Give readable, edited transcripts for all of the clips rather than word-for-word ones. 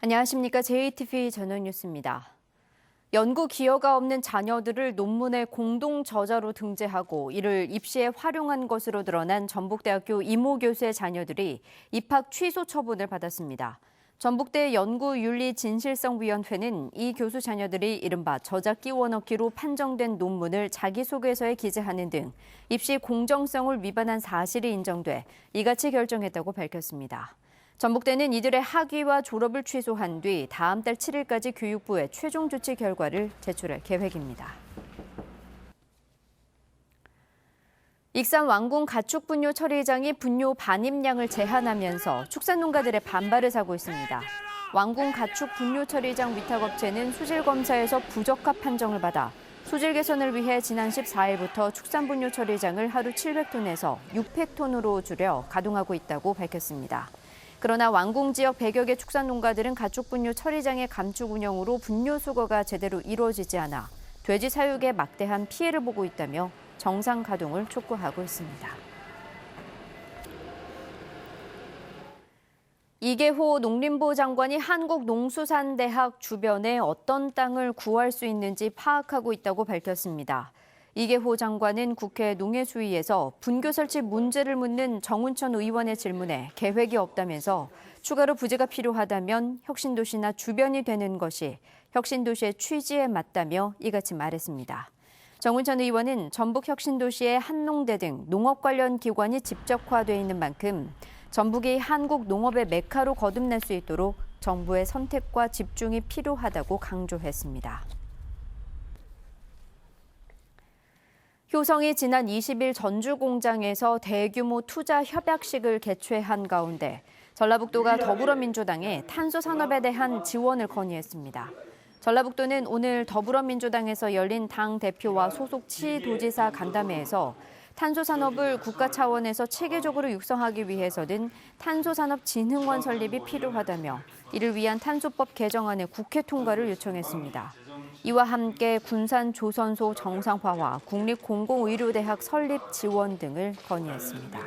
안녕하십니까. JTV 저녁 뉴스입니다. 연구 기여가 없는 자녀들을 논문의 공동 저자로 등재하고 이를 입시에 활용한 것으로 드러난 전북대학교 이모 교수의 자녀들이 입학 취소 처분을 받았습니다. 전북대 연구윤리진실성위원회는 이 교수 자녀들이 이른바 저자 끼워 넣기로 판정된 논문을 자기소개서에 기재하는 등 입시 공정성을 위반한 사실이 인정돼 이같이 결정했다고 밝혔습니다. 전북대는 이들의 학위와 졸업을 취소한 뒤 다음 달 7일까지 교육부에 최종 조치 결과를 제출할 계획입니다. 익산 왕궁 가축 분뇨 처리장이 분뇨 반입량을 제한하면서 축산농가들의 반발을 사고 있습니다. 왕궁 가축 분뇨 처리장 위탁업체는 수질 검사에서 부적합 판정을 받아 수질 개선을 위해 지난 14일부터 축산 분뇨 처리장을 하루 700톤에서 600톤으로 줄여 가동하고 있다고 밝혔습니다. 그러나 왕궁 지역 100여 개 축산농가들은 가축 분뇨 처리장의 감축 운영으로 분뇨 수거가 제대로 이루어지지 않아 돼지 사육에 막대한 피해를 보고 있다며 정상 가동을 촉구하고 있습니다. 이계호 농림부 장관이 한국농수산대학 주변에 어떤 땅을 구할 수 있는지 파악하고 있다고 밝혔습니다. 이계호 장관은 국회 농해수위에서 분교 설치 문제를 묻는 정운천 의원의 질문에 계획이 없다면서 추가로 부지가 필요하다면 혁신도시나 주변이 되는 것이 혁신도시의 취지에 맞다며 이같이 말했습니다. 정운천 의원은 전북 혁신도시의 한농대 등 농업 관련 기관이 집적화돼 있는 만큼 전북이 한국 농업의 메카로 거듭날 수 있도록 정부의 선택과 집중이 필요하다고 강조했습니다. 효성이 지난 20일 전주 공장에서 대규모 투자 협약식을 개최한 가운데 전라북도가 더불어민주당에 탄소 산업에 대한 지원을 건의했습니다. 전라북도는 오늘 더불어민주당에서 열린 당 대표와 소속 시도지사 간담회에서 탄소 산업을 국가 차원에서 체계적으로 육성하기 위해서는 탄소산업진흥원 설립이 필요하다며 이를 위한 탄소법 개정안의 국회 통과를 요청했습니다. 이와 함께 군산조선소 정상화와 국립공공의료대학 설립 지원 등을 건의했습니다.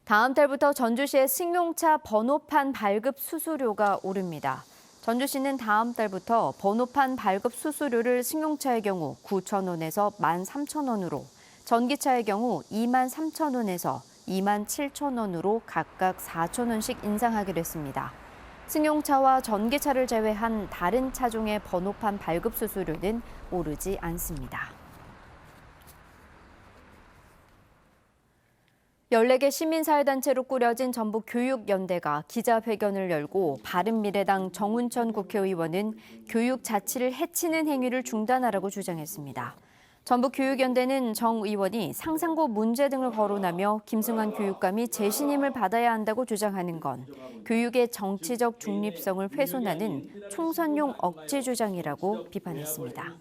다음 달부터 전주시의 승용차 번호판 발급 수수료가 오릅니다. 전주시는 다음 달부터 번호판 발급 수수료를 승용차의 경우 9,000원에서 13,000원으로, 전기차의 경우 23,000원에서 27,000원으로 각각 4,000원씩 인상하기로 했습니다. 승용차와 전기차를 제외한 다른 차종의 번호판 발급 수수료는 오르지 않습니다. 14개 시민사회단체로 꾸려진 전북교육연대가 기자회견을 열고 바른미래당 정운천 국회의원은 교육 자치를 해치는 행위를 중단하라고 주장했습니다. 전북교육연대는 정 의원이 상상고 문제 등을 거론하며 김승환 교육감이 재신임을 받아야 한다고 주장하는 건 교육의 정치적 중립성을 훼손하는 총선용 억지 주장이라고 비판했습니다.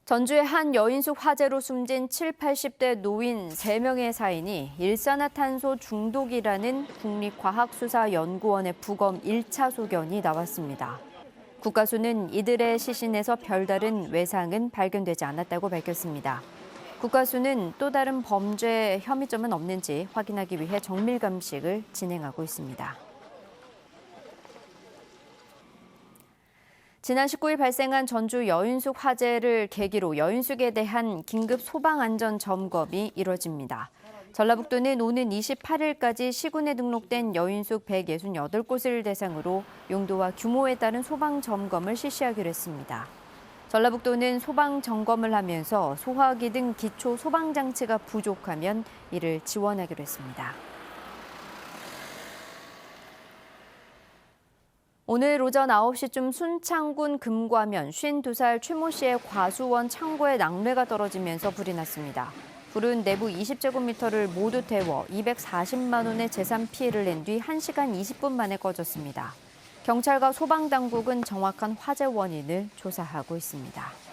전주의 한 여인숙 화재로 숨진 70, 80대 노인 3명의 사인이 일산화탄소 중독이라는 국립과학수사연구원의 부검 1차 소견이 나왔습니다. 국가수는 이들의 시신에서 별다른 외상은 발견되지 않았다고 밝혔습니다. 국가수는 또 다른 범죄 혐의점은 없는지 확인하기 위해 정밀감식을 진행하고 있습니다. 지난 19일 발생한 전주 여인숙 화재를 계기로 여인숙에 대한 긴급 소방안전 점검이 이뤄집니다. 전라북도는 오는 28일까지 시군에 등록된 여인숙 168곳을 대상으로 용도와 규모에 따른 소방 점검을 실시하기로 했습니다. 전라북도는 소방 점검을 하면서 소화기 등 기초 소방 장치가 부족하면 이를 지원하기로 했습니다. 오늘 오전 9시쯤 순창군 금과면 52살 최모 씨의 과수원 창고에 낙뢰가 떨어지면서 불이 났습니다. 불은 내부 20제곱미터를 모두 태워 240만 원의 재산 피해를 낸 뒤 1시간 20분 만에 꺼졌습니다. 경찰과 소방당국은 정확한 화재 원인을 조사하고 있습니다.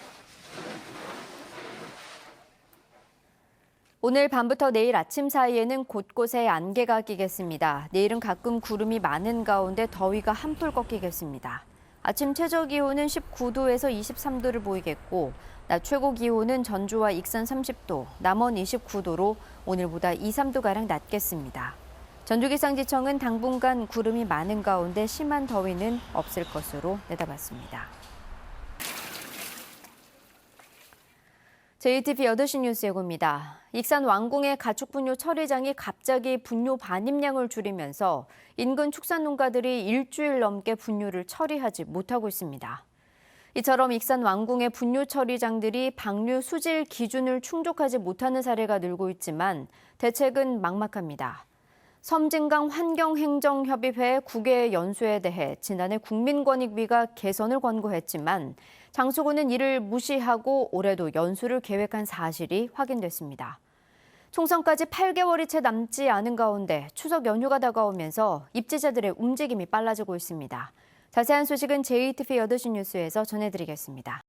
오늘 밤부터 내일 아침 사이에는 곳곳에 안개가 끼겠습니다. 내일은 가끔 구름이 많은 가운데 더위가 한풀 꺾이겠습니다. 아침 최저 기온은 19도에서 23도를 보이겠고 낮 최고 기온은 전주와 익산 30도, 남원 29도로 오늘보다 2, 3도가량 낮겠습니다. 전주기상지청은 당분간 구름이 많은 가운데 심한 더위는 없을 것으로 내다봤습니다. JTBC 8시 뉴스 예고입니다. 익산 왕궁의 가축 분뇨 처리장이 갑자기 분뇨 반입량을 줄이면서 인근 축산농가들이 일주일 넘게 분뇨를 처리하지 못하고 있습니다. 이처럼 익산 왕궁의 분뇨 처리장들이 방류 수질 기준을 충족하지 못하는 사례가 늘고 있지만 대책은 막막합니다. 섬진강 환경행정협의회 9개 연수에 대해 지난해 국민권익위가 개선을 권고했지만 장수구는 이를 무시하고 올해도 연수를 계획한 사실이 확인됐습니다. 총선까지 8개월이 채 남지 않은 가운데 추석 연휴가 다가오면서 입지자들의 움직임이 빨라지고 있습니다. 자세한 소식은 JTBC 8시 뉴스에서 전해드리겠습니다.